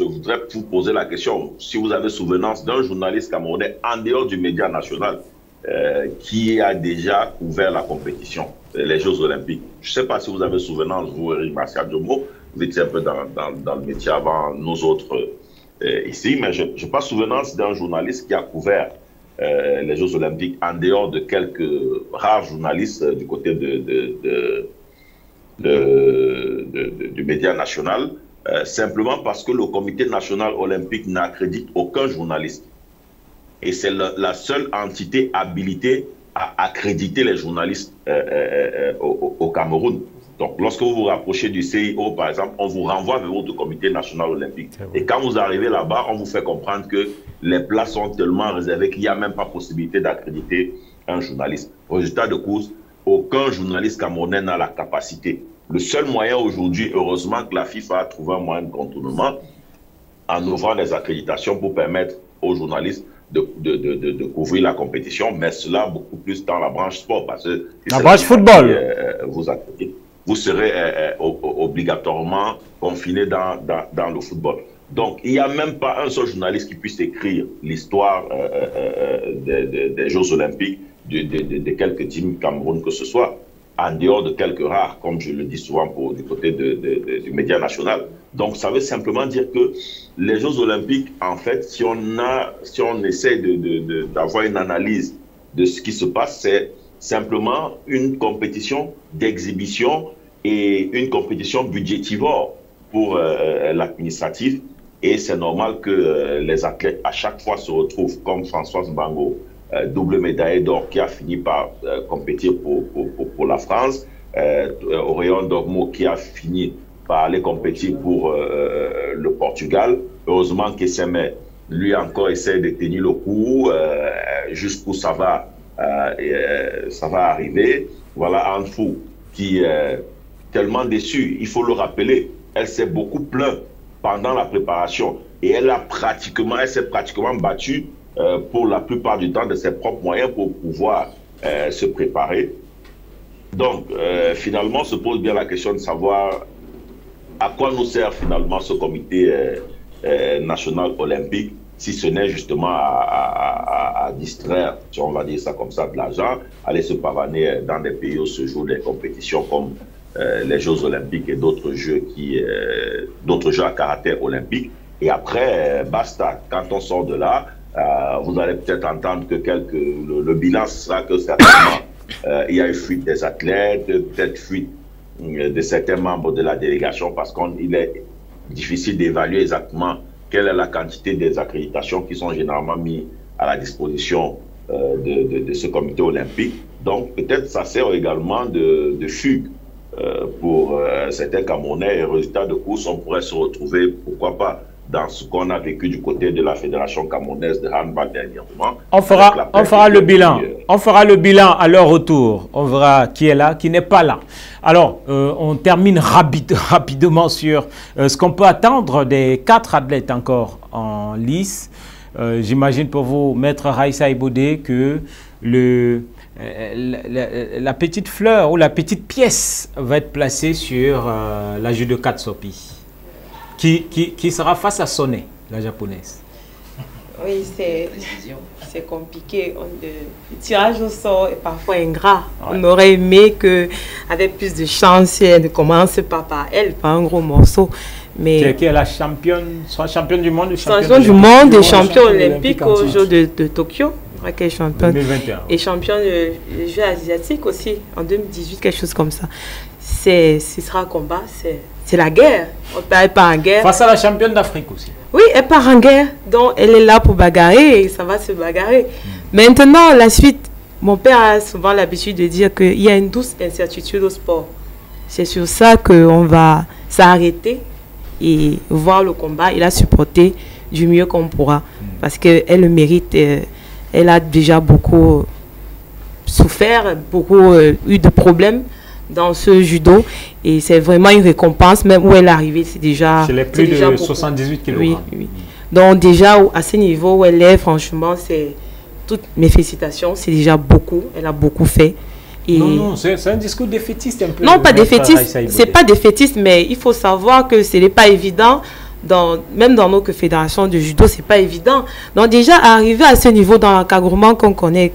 S5: voudrais vous poser la question, si vous avez souvenance d'un journaliste camerounais en dehors du média national qui a déjà couvert la compétition, les Jeux olympiques. Je ne sais pas si vous avez souvenance, vous, Eric Martial Jomo, vous étiez un peu dans le métier avant nous autres ici, mais je n'ai pas souvenance d'un journaliste qui a couvert les Jeux olympiques en dehors de quelques rares journalistes du côté du média national, simplement parce que le Comité national olympique n'accrédite aucun journaliste. Et c'est la seule entité habilitée à accréditer les journalistes au Cameroun. Donc, lorsque vous vous rapprochez du CIO, par exemple, on vous renvoie vers votre Comité national olympique. Et quand vous arrivez là-bas, on vous fait comprendre que les places sont tellement réservées qu'il n'y a même pas possibilité d'accréditer un journaliste. Résultat de course, aucun journaliste camerounais n'a la capacité. Le seul moyen aujourd'hui, heureusement que la FIFA a trouvé un moyen de contournement en ouvrant des accréditations pour permettre aux journalistes de couvrir la compétition, mais cela beaucoup plus dans la branche sport. Parce que
S1: la branche football.
S5: Vous serez obligatoirement confiné dans le football. Donc, il n'y a même pas un seul journaliste qui puisse écrire l'histoire des Jeux Olympiques de quelques teams Cameroun que ce soit, en dehors de quelques rares, comme je le dis souvent du côté du média national. Donc, ça veut simplement dire que les Jeux Olympiques, en fait, si on essaie d'avoir une analyse de ce qui se passe, c'est simplement une compétition d'exhibition et une compétition budgétivore pour l'administratif. Et c'est normal que les athlètes à chaque fois se retrouvent comme Françoise Bango, double médaille d'or qui a fini par compétir pour la France, Orion Dogmo qui a fini par aller compétir pour le Portugal. Heureusement qu'Essemé, lui encore, essaie de tenir le coup jusqu'où ça va arriver. Voilà Anfou qui est tellement déçue, il faut le rappeler, elle s'est beaucoup plainte pendant la préparation et elle s'est pratiquement battue pour la plupart du temps de ses propres moyens pour pouvoir se préparer. Donc, finalement, se pose bien la question de savoir à quoi nous sert finalement ce comité national olympique, si ce n'est justement à distraire, si on va dire ça comme ça, de l'argent, aller se pavaner dans des pays où se jouent des compétitions comme les Jeux Olympiques et d'autres jeux à caractère olympique. Et après, basta. Quand on sort de là, vous allez peut-être entendre que le bilan sera que certainement il y a eu fuite des athlètes, peut-être fuite de certains membres de la délégation, parce qu'il est difficile d'évaluer exactement quelle est la quantité des accréditations qui sont généralement mises à la disposition de ce comité olympique. Donc peut-être ça sert également de fugue pour certains Camerounais, et résultat de course, on pourrait se retrouver, pourquoi pas, dans ce qu'on a vécu du côté de la Fédération camerounaise de handball dernièrement.
S1: On fera le bilan. On fera le bilan à leur retour. On verra qui est là, qui n'est pas là. Alors, on termine rapidement sur ce qu'on peut attendre des 4 athlètes encore en lice. J'imagine pour vous, Maître Raissa Ibodé, que la petite fleur ou la petite pièce va être placée sur la judoka Tsopi. Qui sera face à Soné, la japonaise.
S2: Oui, c'est compliqué. Le tirage au sort est parfois ingrat. Ouais. On aurait aimé qu'avec plus de chance, elle ne commence pas par elle, par un gros morceau. Mais
S1: qui est la championne, soit championne du monde,
S2: championne du monde et championne olympique aux Jeux de Tokyo. Qu'elle est championne.
S1: 2021.
S2: Et championne des Jeux asiatiques aussi, en 2018, quelque chose comme ça. Ce sera un combat, c'est la guerre. Elle part en guerre.
S1: Face à la championne d'Afrique aussi.
S2: Oui, elle part en guerre. Donc, elle est là pour bagarrer et ça va se bagarrer. Maintenant, la suite, mon père a souvent l'habitude de dire qu'il y a une douce incertitude au sport. C'est sur ça qu'on va s'arrêter et voir le combat et la supporter du mieux qu'on pourra. Parce qu'elle le mérite. Elle a déjà beaucoup souffert, beaucoup eu de problèmes dans ce judo, et c'est vraiment une récompense, même où elle est arrivée, c'est déjà...
S1: C'est les plus de beaucoup. 78 kg.
S2: Oui, oui. Donc déjà, à ce niveau où elle est, franchement, c'est toutes mes félicitations, c'est déjà beaucoup, elle a beaucoup fait. Et
S1: non, c'est un discours défaitiste un peu.
S2: Non, pas défaitiste, c'est pas défaitiste, mais il faut savoir que ce n'est pas évident, même dans nos fédérations de judo, c'est pas évident. Donc déjà, arriver à ce niveau dans l'encadrement qu'on connaît,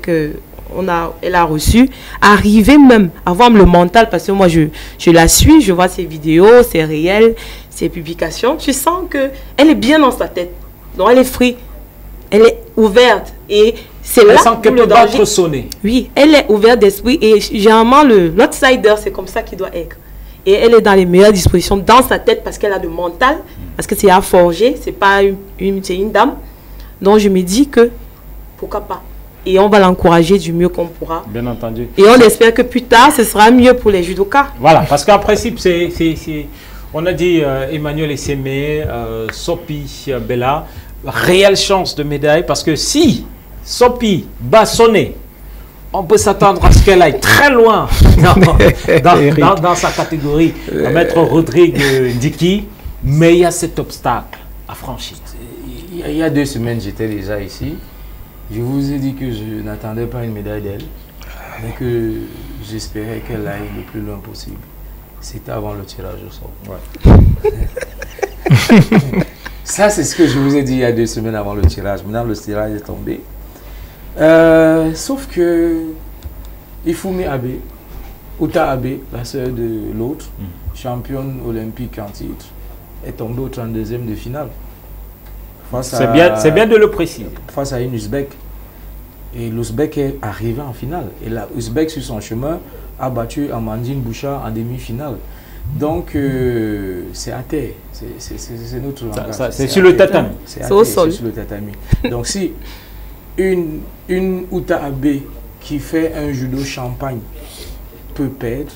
S2: elle a reçu, arriver même à avoir le mental, parce que moi je la suis, je vois ses vidéos, ses réels, ses publications, tu sens qu'elle est bien dans sa tête, donc elle est free, elle est ouverte, et c'est là
S1: où le danger. Sonner.
S2: Oui, elle est ouverte d'esprit, et généralement l'outsider, c'est comme ça qu'il doit être, et elle est dans les meilleures dispositions dans sa tête, parce qu'elle a le mental, parce que c'est à forger, c'est pas c'est une dame, donc je me dis que pourquoi pas. Et on va l'encourager du mieux qu'on pourra.
S1: Bien entendu.
S2: Et on espère que plus tard, ce sera mieux pour les judokas.
S1: Voilà, parce qu'en principe, on a dit Emmanuel Essemé, Sopi Bella, réelle chance de médaille, parce que si Sopi bat Soné, on peut s'attendre à ce qu'elle aille très loin dans sa catégorie, à mettre Rodrigue Ndiki, mais il y a cet obstacle à franchir.
S4: Il y a 2 semaines, j'étais déjà ici. Je vous ai dit que je n'attendais pas une médaille d'elle, mais que j'espérais qu'elle aille le plus loin possible. C'était avant le tirage au sort. Ouais. Ça, c'est ce que je vous ai dit il y a 2 semaines avant le tirage. Maintenant, le tirage est tombé. Sauf que Ifumi Abe, Uta Abe, la sœur de l'autre, championne olympique en titre, est tombée au 32e de finale.
S1: C'est bien de le préciser.
S4: Face à une Ouzbek. Et l'Ouzbek est arrivé en finale. Et la Ouzbek, sur son chemin, a battu Amandine Bouchard en demi-finale. Donc, c'est à terre. C'est notre langage.
S1: C'est sur le tatami.
S2: C'est au sol.
S4: Sur le tatami. Donc, si une Uta Abe qui fait un judo champagne peut perdre,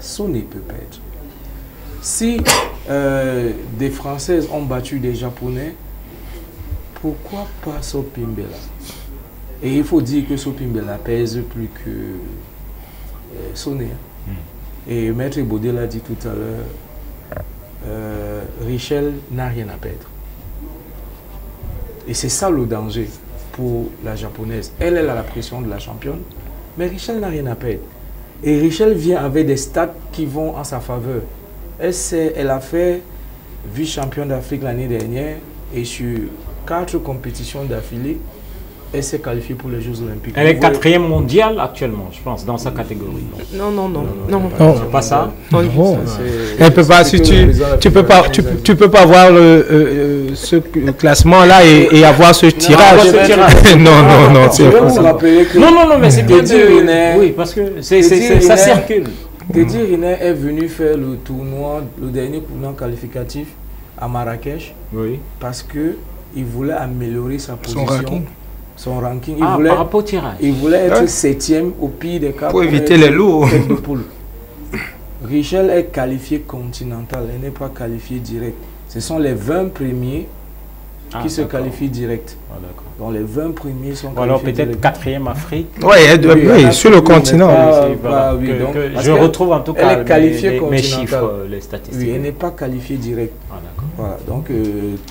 S4: Soné peut perdre. Si des Françaises ont battu des Japonais, pourquoi pas Sopimbela? Et il faut dire que Sopimbela pèse plus que Soné. Et Maître Baudel l'a dit tout à l'heure, Richel n'a rien à perdre. Et c'est ça le danger pour la japonaise. Elle a la pression de la championne, mais Richel n'a rien à perdre. Et Richel vient avec des stats qui vont en sa faveur. Elle a fait vice-championne d'Afrique l'année dernière et sur 4 compétitions d'affilée, elle s'est qualifiée pour les Jeux Olympiques.
S1: Elle est 4e mondiale actuellement, je pense, dans sa catégorie.
S2: Non.
S1: C'est pas ça.
S3: Non. Elle peut pas. Tu peux pas voir ce classement là et avoir ce tirage. Non.
S4: Je vais vous rappeler que
S1: Non, mais c'est bien dit. Oui, parce que ça circule.
S4: Teddy Riner est venu faire le tournoi, le dernier tournoi qualificatif à Marrakech, parce que il voulait améliorer sa position. Son ranking.
S1: Par rapport au tirage.
S4: Il voulait être 7e au pire des cas.
S3: Pour éviter les lourds.
S4: Richel est qualifié continental, elle n'est pas qualifiée direct. Ce sont les 20 premiers qui se qualifient direct. Donc les 20 premiers sont qualifiés.
S1: Alors peut-être 4e Afrique.
S3: Oui, sur le continent.
S1: Je retrouve en tout cas
S4: elle est qualifiée
S1: mes chiffres, les statistiques.
S4: Oui, elle n'est pas qualifiée direct. Voilà, donc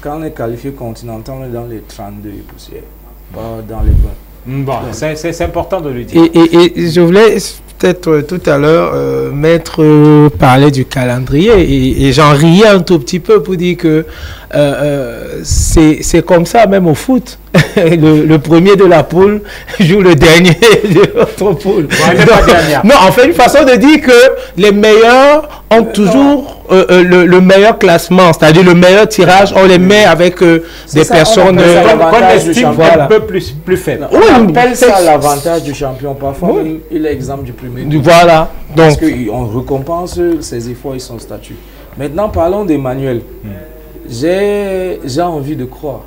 S4: quand on est qualifié continental, on est dans les 32 poussières. Pas dans les 20.
S1: Bon, c'est important de le dire.
S3: Et je voulais peut-être tout à l'heure parler du calendrier et j'en riais un tout petit peu pour dire que c'est comme ça même au foot. Le premier de la poule joue le dernier de l'autre poule. Non, en fait, une façon de dire que les meilleurs ont toujours le meilleur classement, c'est-à-dire le meilleur tirage, on les met avec des personnes
S1: un peu plus faibles.
S4: On appelle ça l'avantage du champion. Parfois, il est exemple du premier.
S3: Voilà.
S4: Parce qu'on récompense ses efforts et son statut. Maintenant, parlons d'Emmanuel. J'ai envie de croire.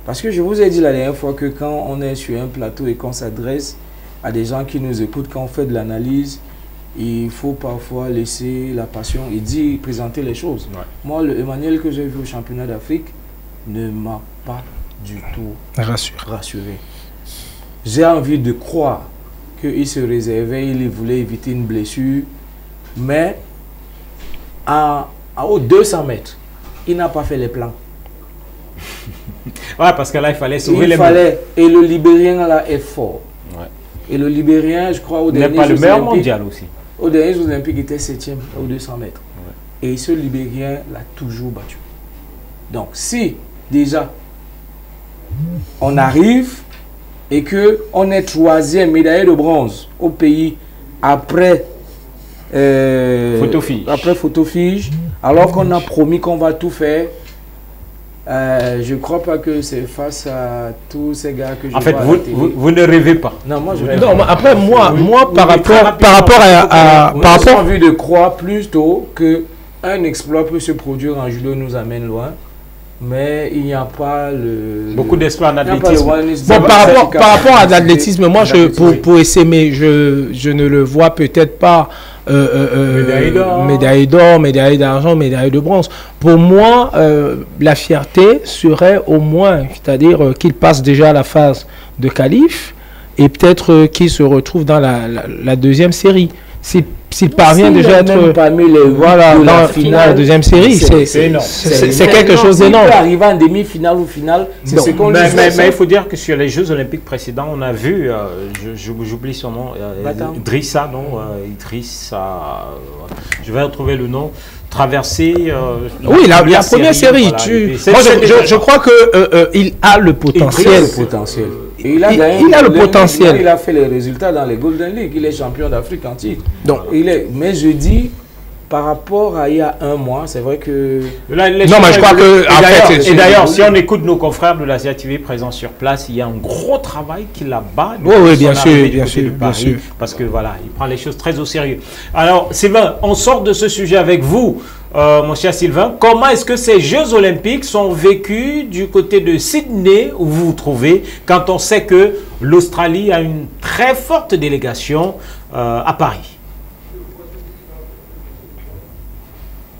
S4: Parce que je vous ai dit la dernière fois que quand on est sur un plateau et qu'on s'adresse à des gens qui nous écoutent, quand on fait de l'analyse, il faut parfois laisser la passion et présenter les choses. Moi, le Emmanuel que j'ai vu au championnat d'Afrique ne m'a pas du tout rassuré. J'ai envie de croire qu'il se réservait, il voulait éviter une blessure, mais aux 200 mètres, il n'a pas fait les plans.
S1: Parce que là, il fallait sauver les
S4: mains. Et le Libérien, là, est fort. Et le Libérien, je crois, au dernier
S1: pas le meilleur mondial aussi.
S4: Aux derniers Olympiques, il était 7e aux 200 mètres. Et ce Libérien l'a toujours battu. Donc, si déjà on arrive et qu'on est 3e médaillé de bronze au pays après Photofige, alors qu'on a promis qu'on va tout faire, je ne crois pas que c'est face à tous ces gars que je vois.
S1: En fait, vous ne rêvez pas.
S4: Non, moi je rêve.
S3: Non, après, moi par rapport à...
S4: J'ai envie de croire plutôt qu'un exploit peut se produire en judo nous amène loin. Mais il n'y a pas
S1: beaucoup d'espoir en athlétisme.
S3: Bon, par rapport à l'athlétisme, moi, pour essayer, je ne le vois peut-être pas médaille d'or, médaille d'argent, médaille de bronze. Pour moi, la fierté serait au moins, c'est-à-dire qu'il passe déjà à la phase de qualif et peut-être qu'il se retrouve dans la deuxième série. s'il parvient déjà à être
S4: parmi les
S3: voilà, dans la deuxième série, c'est quelque chose d'énorme.
S4: Il peut arriver en demi-finale ou finale, c'est ce qu'on
S1: mais il faut dire que sur les Jeux Olympiques précédents, on a vu, j'oublie son nom, Idrissa, non Idrissa, je vais retrouver le nom, traverser...
S3: oui, la première série. Voilà, je crois qu'il a le potentiel.
S4: Il a le potentiel. Il a fait les résultats dans les Golden League. Il est champion d'Afrique en titre. Donc, mais je dis, par rapport à il y a un mois, c'est vrai que...
S3: non, mais je crois que...
S1: Et d'ailleurs, si on écoute nos confrères de la CATV présents sur place, il y a un gros travail qu'il là-bas.
S3: Oui, bien sûr.
S1: Parce que voilà, il prend les choses très au sérieux. Alors, Sylvain, on sort de ce sujet avec vous. Mon cher Sylvain, comment est-ce que ces Jeux Olympiques sont vécus du côté de Sydney, où vous vous trouvez, quand on sait que l'Australie a une très forte délégation à Paris?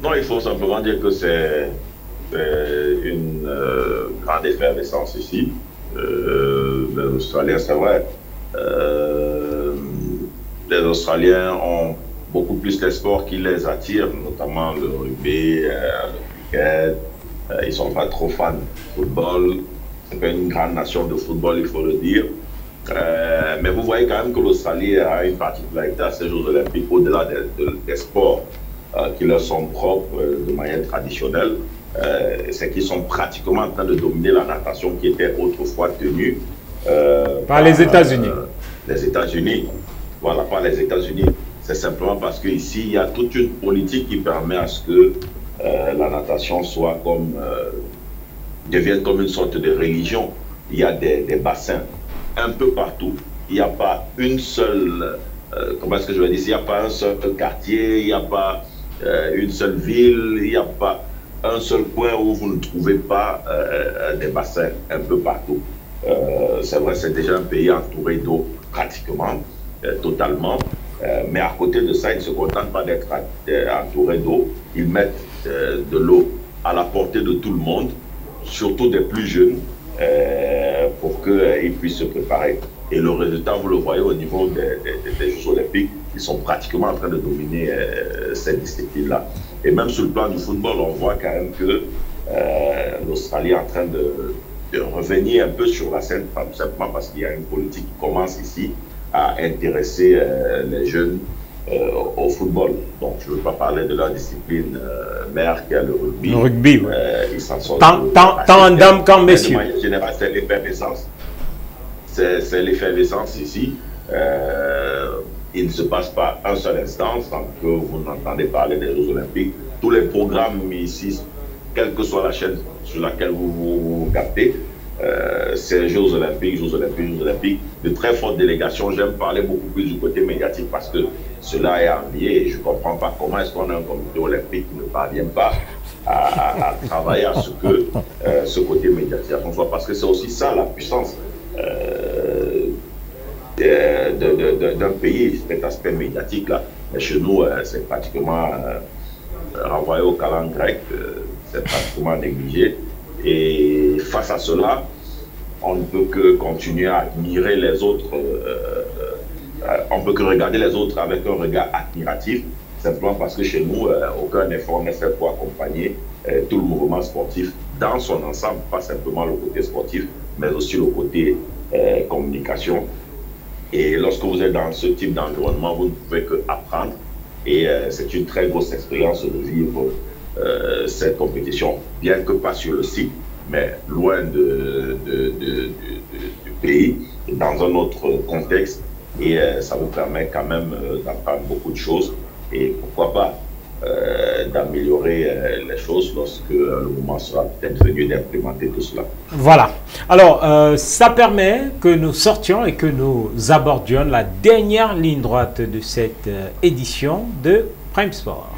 S5: Non, il faut simplement dire que c'est une grande effervescence ici. Les Australiens, c'est vrai, les Australiens ont beaucoup plus de sports qui les attirent, notamment le rugby, le cricket. Ils ne sont pas trop fans de football. C'est pas une grande nation de football, il faut le dire. Mais vous voyez quand même que l'Australie a une particularité à ces Jeux Olympiques, au-delà des sports qui leur sont propres de manière traditionnelle. C'est qu'ils sont pratiquement en train de dominer la natation qui était autrefois tenue
S1: par les États-Unis.
S5: Les États-Unis. Voilà, pas les États-Unis. C'est simplement parce qu'ici, il y a toute une politique qui permet à ce que la natation soit devienne comme une sorte de religion. Il y a des bassins un peu partout. Il n'y a pas une seule, comment est-ce que je vais dire, il n'y a pas un seul quartier, il n'y a pas une seule ville, il n'y a pas un seul coin où vous ne trouvez pas des bassins un peu partout. C'est vrai, c'est déjà un pays entouré d'eau pratiquement, totalement. Mais à côté de ça, ils ne se contentent pas d'être entourés d'eau. Ils mettent de l'eau à la portée de tout le monde, surtout des plus jeunes, pour qu'ils puissent se préparer. Et le résultat, vous le voyez au niveau des Jeux Olympiques, ils sont pratiquement en train de dominer cette discipline-là. Et même sur le plan du football, on voit quand même que l'Australie est en train de revenir un peu sur la scène, pas tout simplement parce qu'il y a une politique qui commence ici à intéresser les jeunes au football. Donc, je ne veux pas parler de leur discipline mère qui est le rugby.
S1: Le rugby, oui.
S5: Ils s'en sortent.
S1: Tant en dames qu'en messieurs.
S5: De manière générale, c'est l'effervescence. C'est l'effervescence ici. Il ne se passe pas un seul instant sans que vous n'entendez parler des Jeux Olympiques. Tous les programmes ici, quelle que soit la chaîne sur laquelle vous captez, c'est Jeux Olympiques, de très fortes délégations. J'aime parler beaucoup plus du côté médiatique parce que cela est envié et je ne comprends pas comment est-ce qu'on a un comité olympique qui ne parvient pas à travailler à ce que ce côté médiatique soit, parce que c'est aussi ça la puissance d'un pays, cet aspect médiatique là. Mais chez nous, c'est pratiquement renvoyé au calendrier grec, c'est pratiquement négligé. Et face à cela, on ne peut que continuer à admirer les autres, on ne peut que regarder les autres avec un regard admiratif, simplement parce que chez nous, aucun effort n'est fait pour accompagner tout le mouvement sportif dans son ensemble, pas simplement le côté sportif, mais aussi le côté communication. Et lorsque vous êtes dans ce type d'environnement, vous ne pouvez que apprendre. Et c'est une très grosse expérience de vivre cette compétition, bien que pas sur le site, mais loin du pays, dans un autre contexte. Et ça vous permet quand même d'apprendre beaucoup de choses. Et pourquoi pas d'améliorer les choses lorsque le moment sera peut-être venu d'implémenter tout cela.
S1: Voilà. Alors, ça permet que nous sortions et que nous abordions la dernière ligne droite de cette édition de Prime Sport.